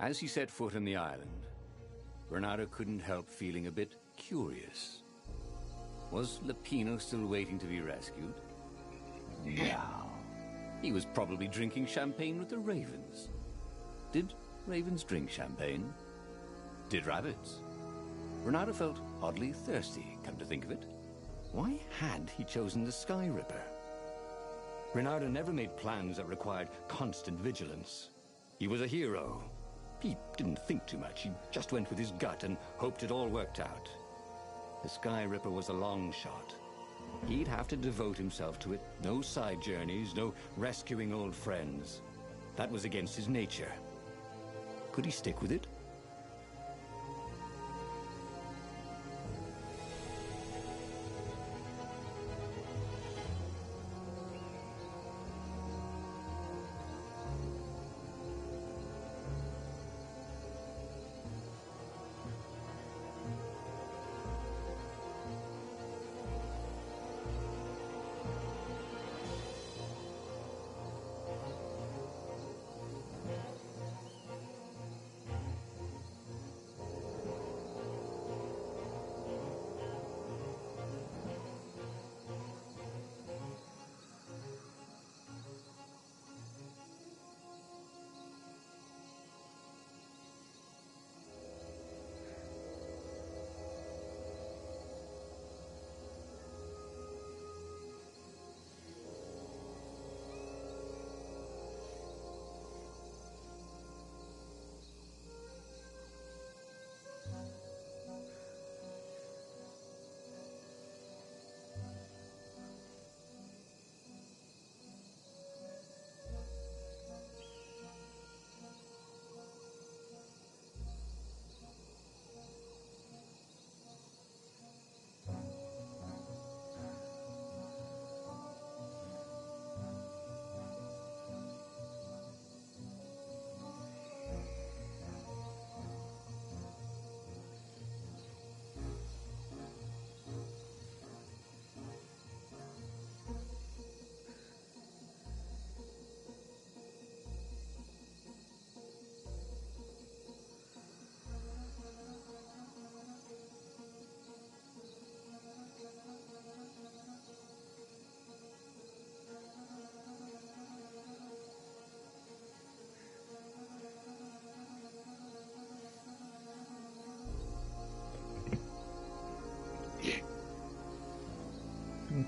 As he set foot on the island, Bernardo couldn't help feeling a bit curious. Was Lapino still waiting to be rescued? No. He was probably drinking champagne with the ravens. Did ravens drink champagne? Did rabbits? Bernardo felt oddly thirsty, come to think of it. Why had he chosen the Sky Ripper? Bernardo never made plans that required constant vigilance. He was a hero. He didn't think too much. He just went with his gut and hoped it all worked out. The Sky Ripper was a long shot. He'd have to devote himself to it. No side journeys, no rescuing old friends. That was against his nature. Could he stick with it?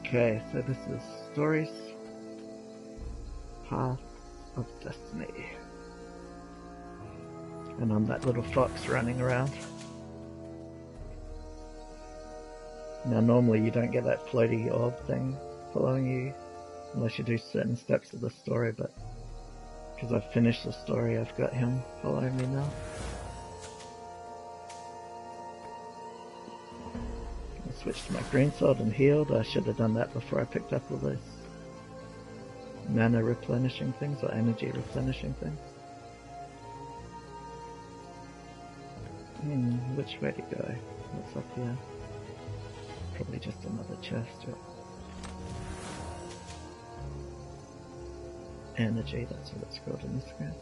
Okay, so this is Stories, Path of Destiny. And I'm that little fox running around. Now normally you don't get that floaty orb thing following you unless you do certain steps of the story, but because I've finished the story I've got him following me now. Switched to my green sword and healed. I should have done that before I picked up all those mana replenishing things, or energy replenishing things. Which way to go? What's up here? Probably just another chest. Yep. Energy, that's what it's called in this game.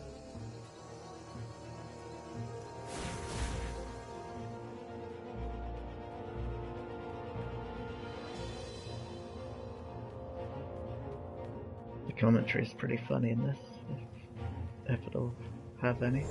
Commentary is pretty funny in this, if it'll have any.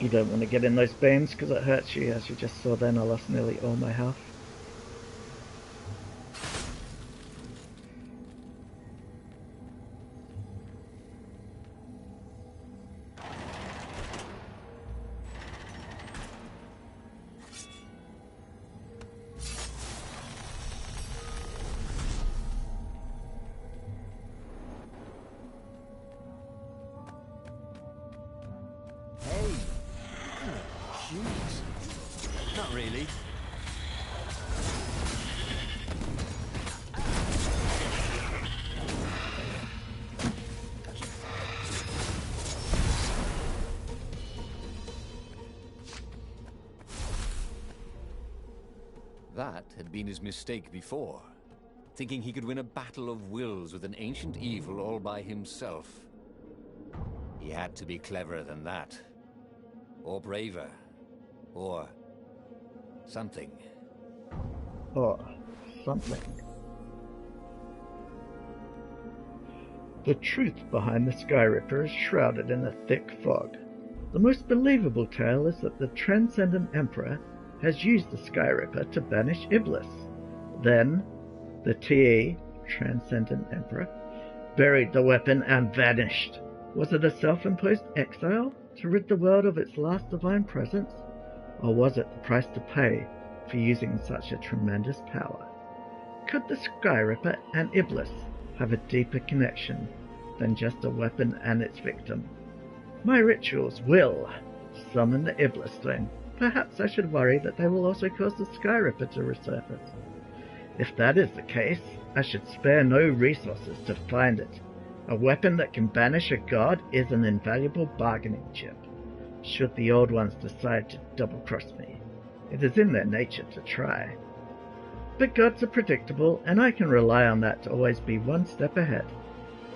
You don't want to get in those beams because it hurts you. As you just saw then, I lost nearly all my health. That had been his mistake before, thinking he could win a battle of wills with an ancient evil all by himself. He had to be cleverer than that. Or braver. Or something. Or something. The truth behind the Sky Ripper is shrouded in a thick fog. The most believable tale is that the Transcendent Emperor has used the Sky Ripper to banish Iblis. Then, the TE, Transcendent Emperor, buried the weapon and vanished. Was it a self-imposed exile to rid the world of its last divine presence? Or was it the price to pay for using such a tremendous power? Could the Sky Ripper and Iblis have a deeper connection than just a weapon and its victim? My rituals will summon the Iblis Stone. Perhaps I should worry that they will also cause the Sky Ripper to resurface. If that is the case, I should spare no resources to find it. A weapon that can banish a god is an invaluable bargaining chip. Should the Old Ones decide to double-cross me, it is in their nature to try. But gods are predictable, and I can rely on that to always be one step ahead.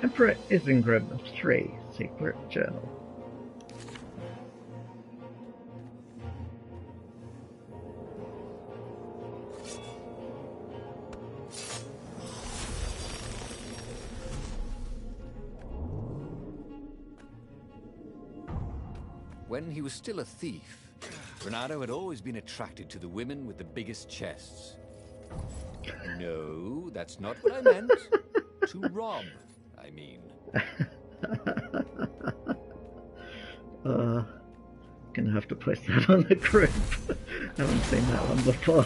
Emperor Isengrim 3 Secret Journal. When he was still a thief, Renato had always been attracted to the women with the biggest chests. No, that's not what I meant. To rob, I mean. Gonna have to post that on the group. I haven't seen that one before.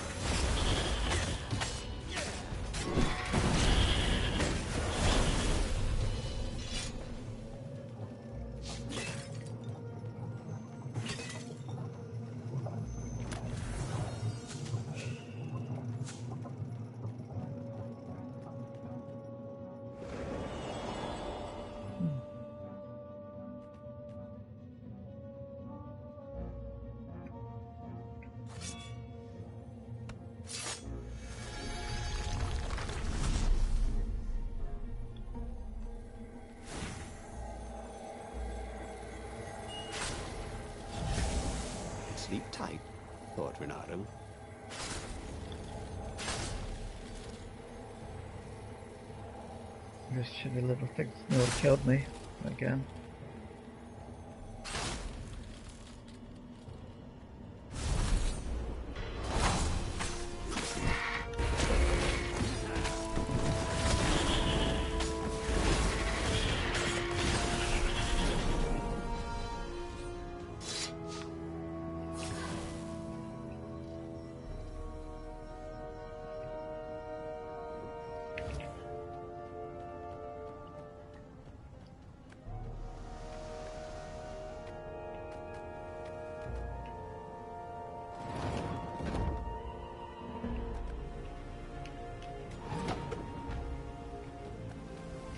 Sleep tight, thought Renato. This shitty little thing nearly killed me again.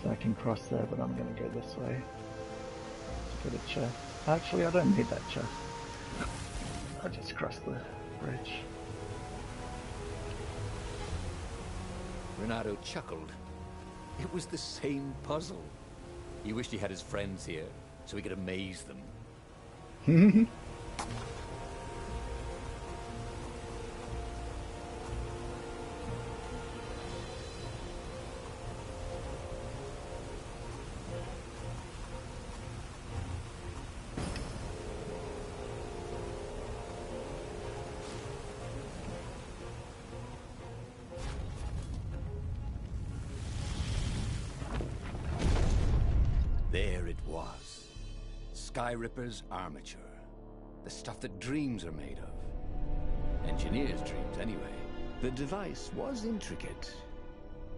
I can cross there, but I'm going to go this way to get a chest. Actually, I don't need that chest. I'll just cross the bridge. Renato chuckled. It was the same puzzle. He wished he had his friends here, so he could amaze them. There it was. Sky Ripper's armature. The stuff that dreams are made of. Engineers' dreams, anyway. The device was intricate.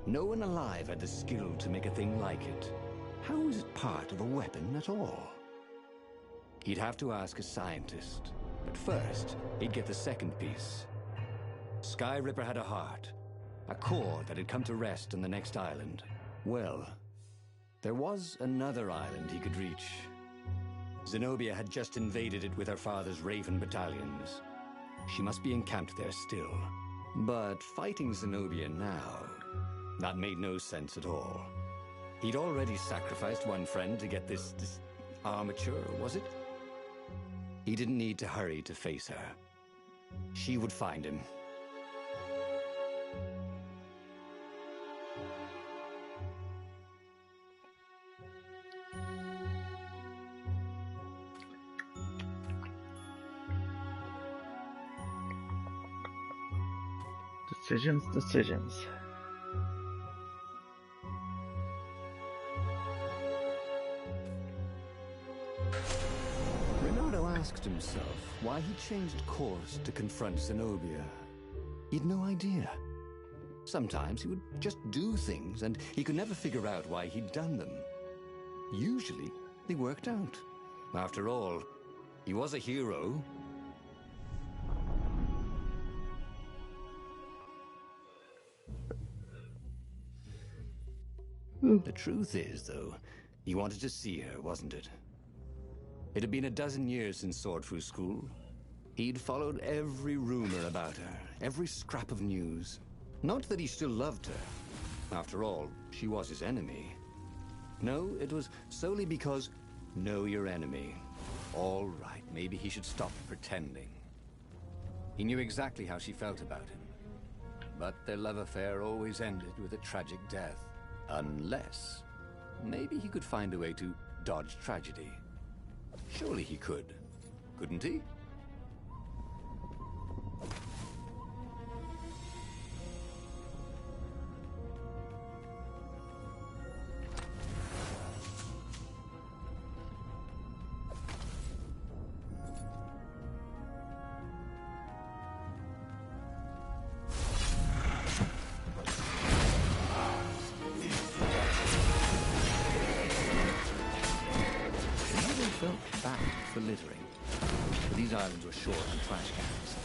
No one alive had the skill to make a thing like it. How is it part of a weapon at all? He'd have to ask a scientist. But first, he'd get the second piece. Sky Ripper had a heart. A core that had come to rest on the next island. Well, there was another island he could reach. Zenobia had just invaded it with her father's Raven battalions. She must be encamped there still. But fighting Zenobia now, that made no sense at all. He'd already sacrificed one friend to get this armature, was it? He didn't need to hurry to face her. She would find him. Decisions. Renato asked himself why he changed course to confront Zenobia. He'd no idea. Sometimes he would just do things, and he could never figure out why he'd done them. Usually, they worked out. After all, he was a hero. The truth is, though, he wanted to see her, wasn't it? It had been a dozen years since Swordfu School. He'd followed every rumor about her, every scrap of news. Not that he still loved her. After all, she was his enemy. No, it was solely because, know your enemy. All right, maybe he should stop pretending. He knew exactly how she felt about him. But their love affair always ended with a tragic death. Unless, maybe he could find a way to dodge tragedy. Surely he could, couldn't he? Bad for littering. But these islands were short on trash cans.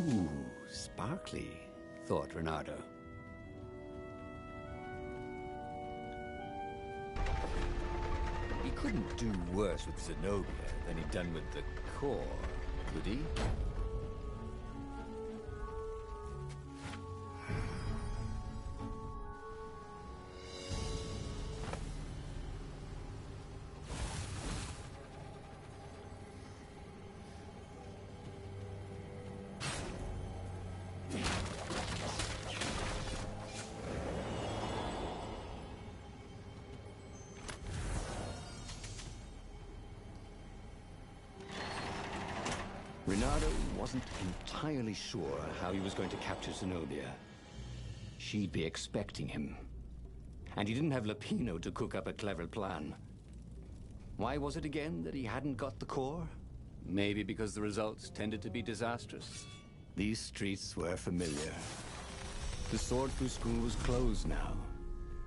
Ooh, sparkly, thought Renato. He couldn't do worse with Zenobia than he'd done with the core, could he? Renato wasn't entirely sure how he was going to capture Zenobia. She'd be expecting him. And he didn't have Lapino to cook up a clever plan. Why was it again that he hadn't got the core? Maybe because the results tended to be disastrous. These streets were familiar. The Swordfu School was closed now,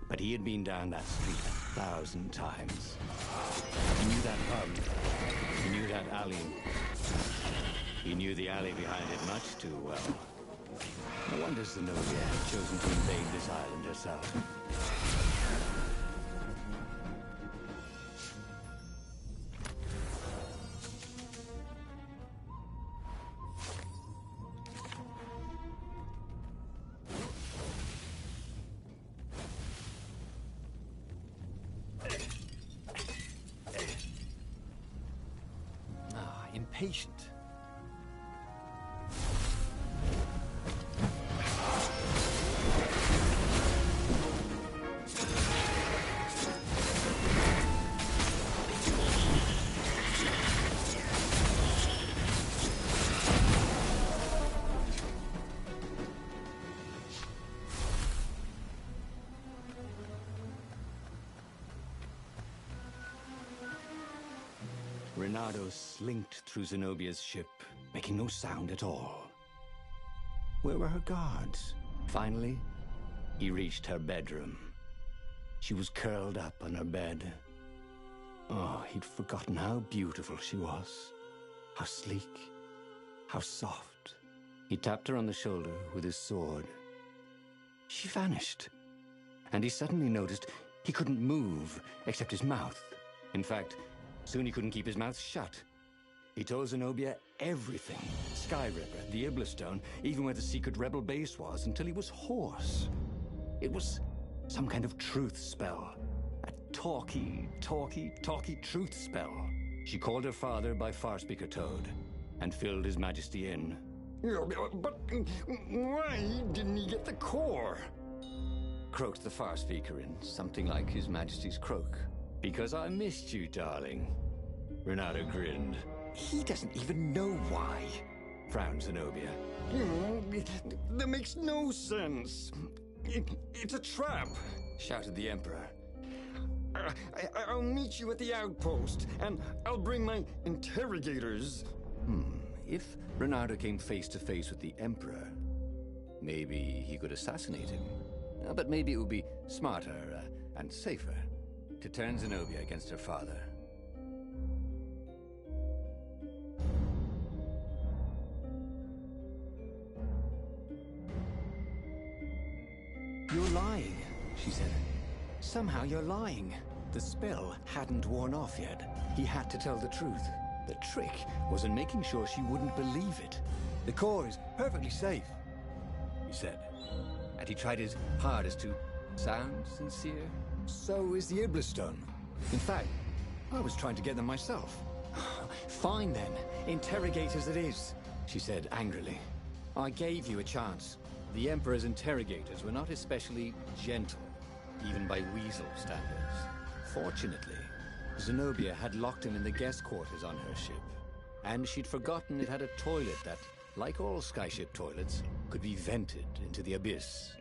but he had been down that street 1,000 times. He knew that pub. He knew that alley. He knew the alley behind it much too well. No wonder Zenobia had chosen to invade this island herself. Ah, impatient. Renato slinked through Zenobia's ship, making no sound at all. Where were her guards? Finally, he reached her bedroom. She was curled up on her bed. Oh, he'd forgotten how beautiful she was. How sleek. How soft. He tapped her on the shoulder with his sword. She vanished. And he suddenly noticed he couldn't move except his mouth. In fact, soon he couldn't keep his mouth shut. He told Zenobia everything. Skyripper, the Iblistone, even where the secret rebel base was, until he was hoarse. It was some kind of truth spell. A talky truth spell. She called her father by Farspeaker Toad and filled His Majesty in. But why didn't he get the core? Croaked the Farspeaker in something like His Majesty's croak. Because I missed you, darling. Renato grinned. He doesn't even know why, frowned Zenobia. That makes no sense. It's a trap, shouted the Emperor. I'll meet you at the outpost, and I'll bring my interrogators. If Renato came face to face with the Emperor, maybe he could assassinate him. But maybe it would be smarter and safer to turn Zenobia against her father. You're lying, she said. Somehow you're lying. The spell hadn't worn off yet. He had to tell the truth. The trick was in making sure she wouldn't believe it. The core is perfectly safe, he said. And he tried his hardest to sound sincere. So is the Iblistone. In fact, I was trying to get them myself. Fine then, interrogators it is, she said angrily. I gave you a chance. The Emperor's interrogators were not especially gentle, even by weasel standards. Fortunately, Zenobia had locked him in the guest quarters on her ship, and she'd forgotten it had a toilet that, like all skyship toilets, could be vented into the abyss.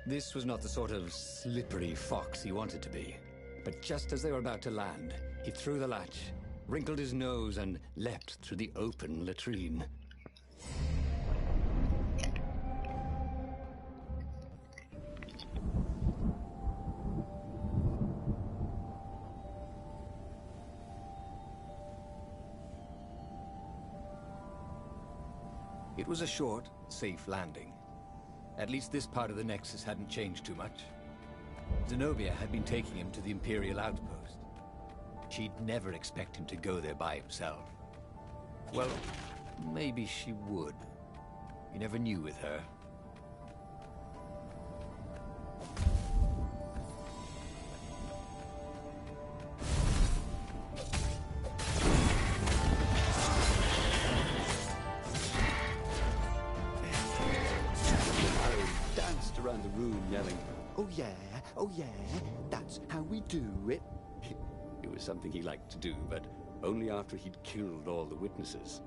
This was not the sort of slippery fox he wanted to be. But just as they were about to land, he threw the latch, wrinkled his nose, and leapt through the open latrine. It was a short, safe landing. At least this part of the Nexus hadn't changed too much. Zenobia had been taking him to the Imperial outpost. She'd never expect him to go there by himself. Well, maybe she would. You never knew with her. Around the room yelling, oh yeah, that's how we do it. It was something he liked to do, but only after he'd killed all the witnesses.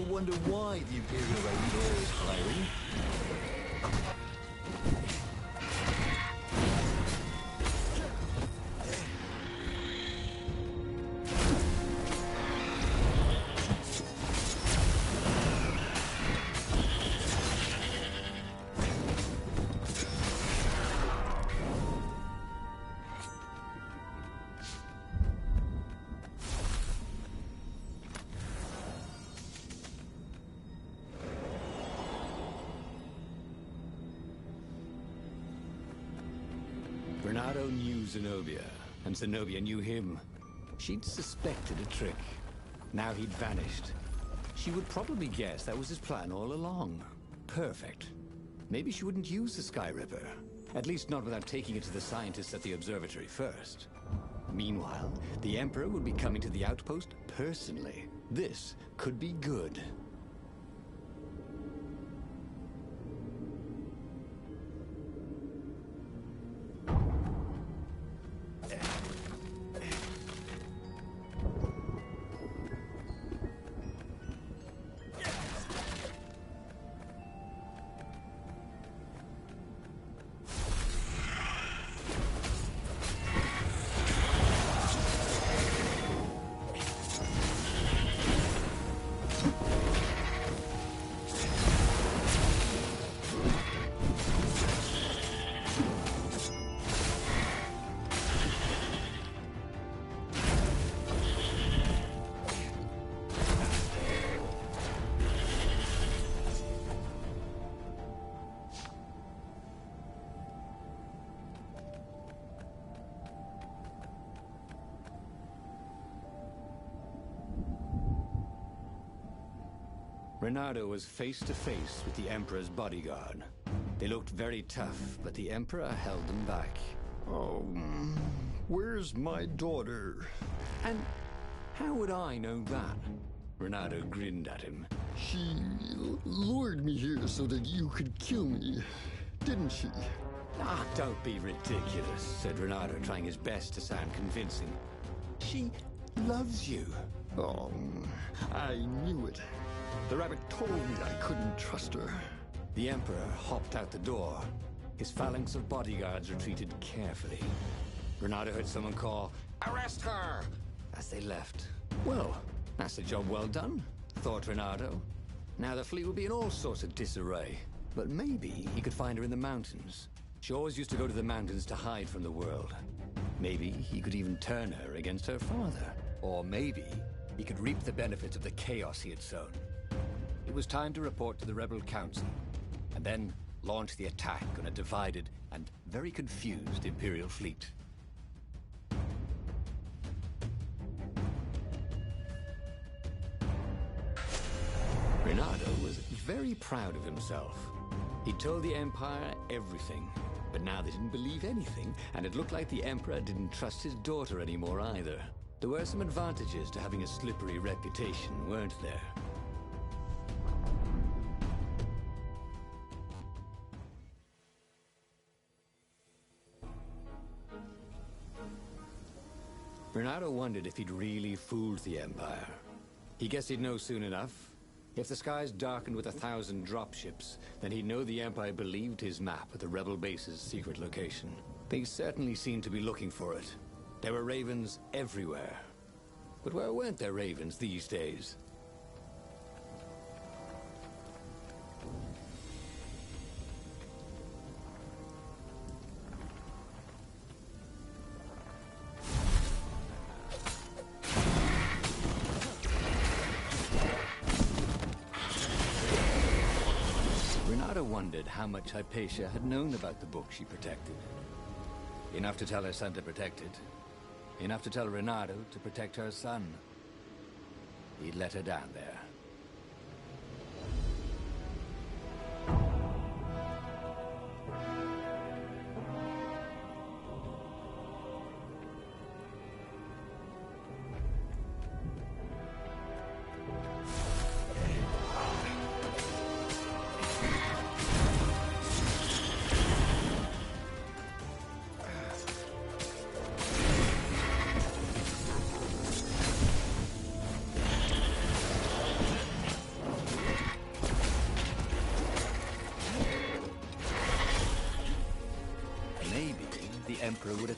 ever wonder why the Imperial Raid's always hiring? Bernardo knew Zenobia, and Zenobia knew him. She'd suspected a trick. Now he'd vanished. She would probably guess that was his plan all along. Perfect. Maybe she wouldn't use the Sky Ripper. At least not without taking it to the scientists at the observatory first. Meanwhile, the Emperor would be coming to the outpost personally. This could be good. Reynardo was face to face with the Emperor's bodyguard. They looked very tough, but the Emperor held them back. Oh, where's my daughter? And how would I know that? Reynardo grinned at him. She lured me here so that you could kill me, didn't she? Ah, don't be ridiculous, said Reynardo, trying his best to sound convincing. She loves you. Oh, I knew it. The rabbit told me I couldn't trust her. The Emperor hopped out the door. His phalanx of bodyguards retreated carefully. Reynardo heard someone call, "Arrest her!" as they left. Well, that's a job well done, thought Reynardo. Now the fleet will be in all sorts of disarray. But maybe he could find her in the mountains. She always used to go to the mountains to hide from the world. Maybe he could even turn her against her father. Or maybe he could reap the benefits of the chaos he had sown. It was time to report to the Rebel Council, and then launch the attack on a divided and very confused Imperial fleet. Reynardo was very proud of himself. He told the Empire everything, but now they didn't believe anything, and it looked like the Emperor didn't trust his daughter anymore either. There were some advantages to having a slippery reputation, weren't there? Reynardo wondered if he'd really fooled the Empire. He guessed he'd know soon enough. If the skies darkened with 1,000 dropships, then he'd know the Empire believed his map of the rebel base's secret location. They certainly seemed to be looking for it. There were ravens everywhere. But where weren't there ravens these days? Reynardo wondered how much Hypatia had known about the book she protected. Enough to tell her son to protect it. Enough to tell Reynardo to protect her son. He'd let her down there.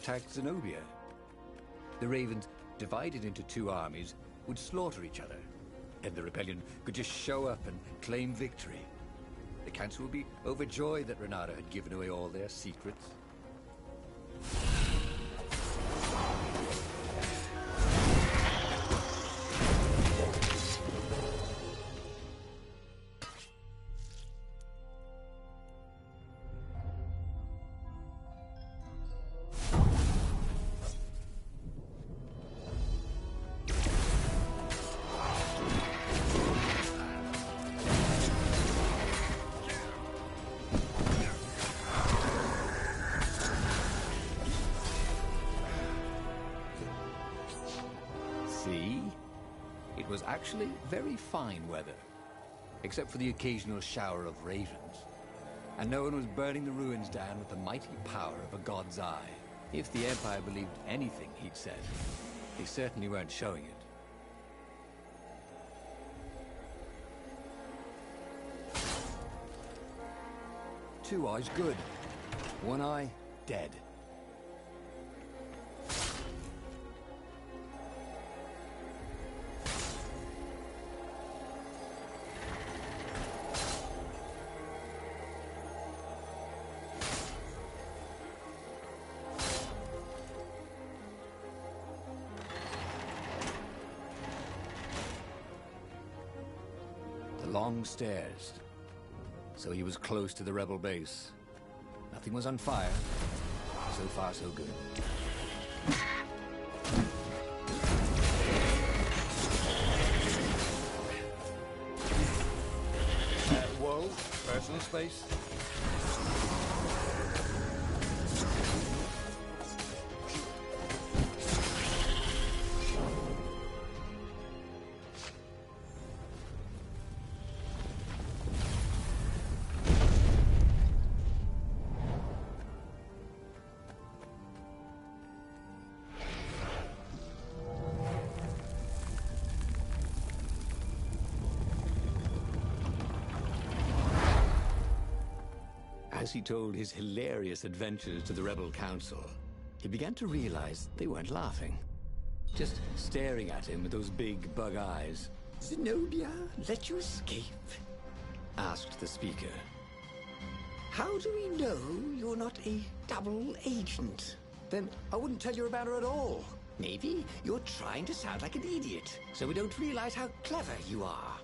attacked Zenobia. The Ravens, divided into two armies, would slaughter each other. And the rebellion could just show up and claim victory. The council would be overjoyed that Renata had given away all their secrets. It was actually very fine weather, except for the occasional shower of ravens. And no one was burning the ruins down with the mighty power of a god's eye. If the Empire believed anything he'd said, they certainly weren't showing it. Two eyes good, one eye dead. Long stairs. So he was close to the rebel base. Nothing was on fire. So far, so good. Whoa, personal space. As he told his hilarious adventures to the Rebel Council, he began to realize they weren't laughing. Just staring at him with those big bug eyes. Zenobia let you escape? Asked the speaker. How do we know you're not a double agent? Then I wouldn't tell you about her at all. Maybe you're trying to sound like an idiot, so we don't realize how clever you are,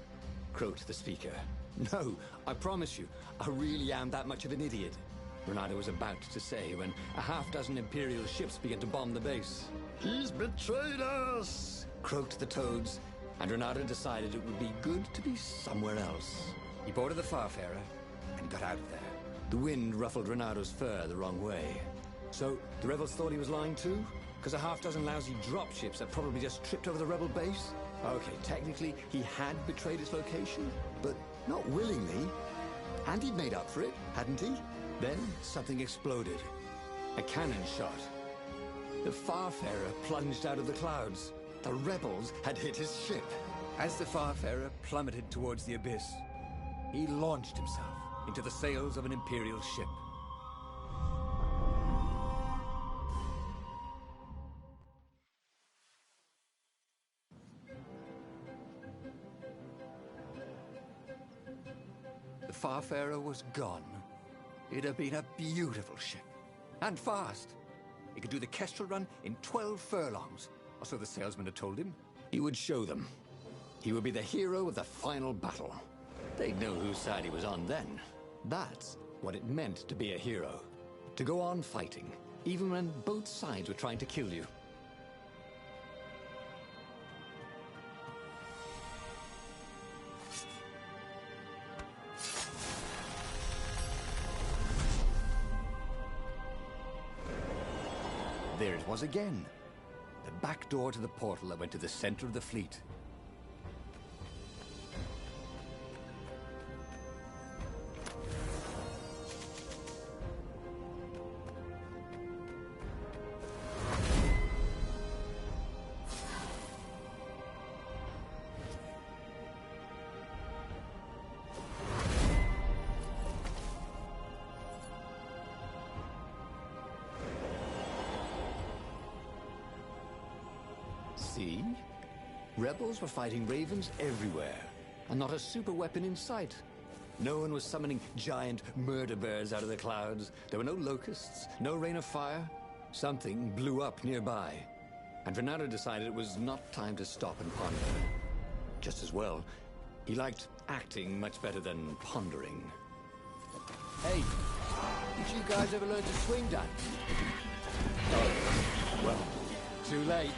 croaked the speaker. No, I promise you, I really am that much of an idiot. Renata was about to say when a half-dozen Imperial ships began to bomb the base. He's betrayed us, croaked the toads, and Renata decided it would be good to be somewhere else. He boarded the Farfarer and got out of there. The wind ruffled Renato's fur the wrong way. So the rebels thought he was lying too? Because a half-dozen lousy dropships had probably just tripped over the rebel base? Okay, technically he had betrayed its location, but not willingly. And he'd made up for it, hadn't he? Then something exploded. A cannon shot. The Farfarer plunged out of the clouds. The rebels had hit his ship. As the Farfarer plummeted towards the abyss, he launched himself into the sails of an Imperial ship. The Farfarer was gone. It had been a beautiful ship. And fast. It could do the Kestrel run in 12 furlongs, or so the salesman had told him. He would show them. He would be the hero of the final battle. They'd know whose side he was on then. That's what it meant to be a hero. To go on fighting, even when both sides were trying to kill you. There it was again. The back door to the portal that went to the center of the fleet. See? Rebels were fighting ravens everywhere, and not a super weapon in sight. No one was summoning giant murder birds out of the clouds. There were no locusts, no rain of fire. Something blew up nearby, and Renato decided it was not time to stop and ponder. Just as well. He liked acting much better than pondering. Hey, did you guys ever learn to swing dance? Oh, well, too late.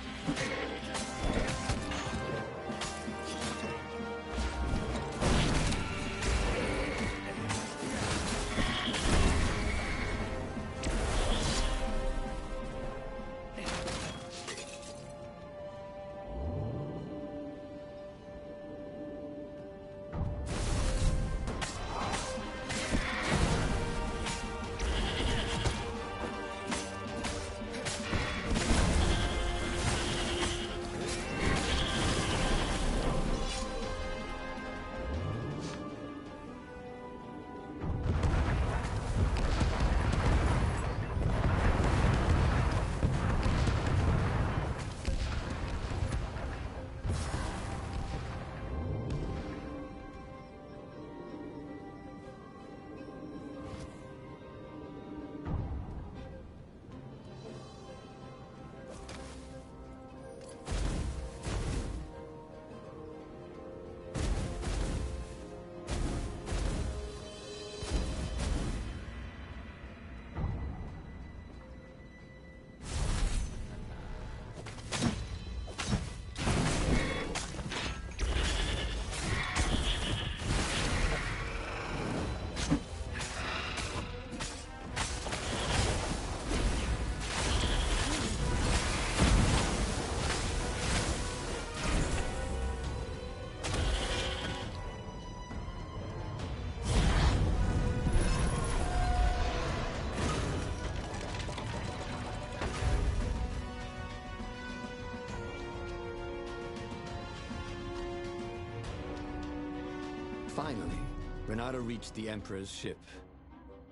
Finally, Renato reached the Emperor's ship,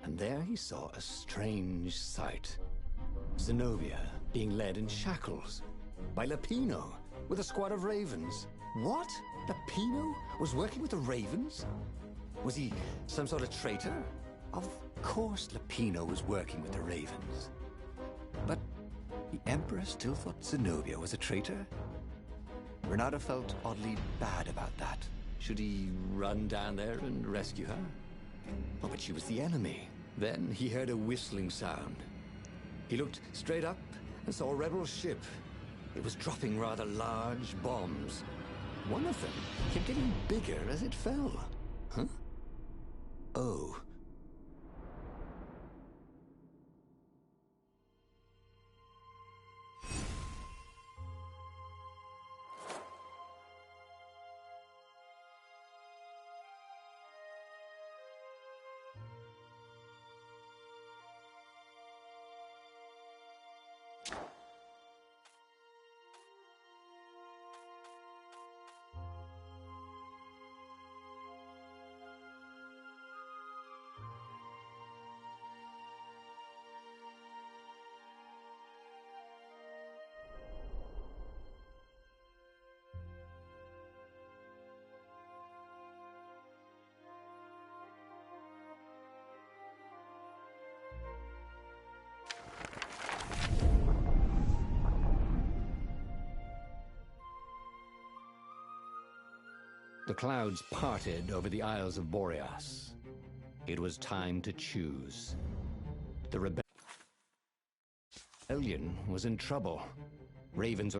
and there he saw a strange sight. Zenobia being led in shackles by Lapino with a squad of ravens. What? Lapino was working with the ravens? Was he some sort of traitor? Of course Lapino was working with the ravens. But the Emperor still thought Zenobia was a traitor? Renato felt oddly bad about that. Should he run down there and rescue her? Oh, but she was the enemy. Then he heard a whistling sound. He looked straight up and saw a rebel ship. It was dropping rather large bombs. One of them kept getting bigger as it fell. Huh? Oh. The clouds parted over the Isles of Boreas. It was time to choose. The rebellion was in trouble. Ravens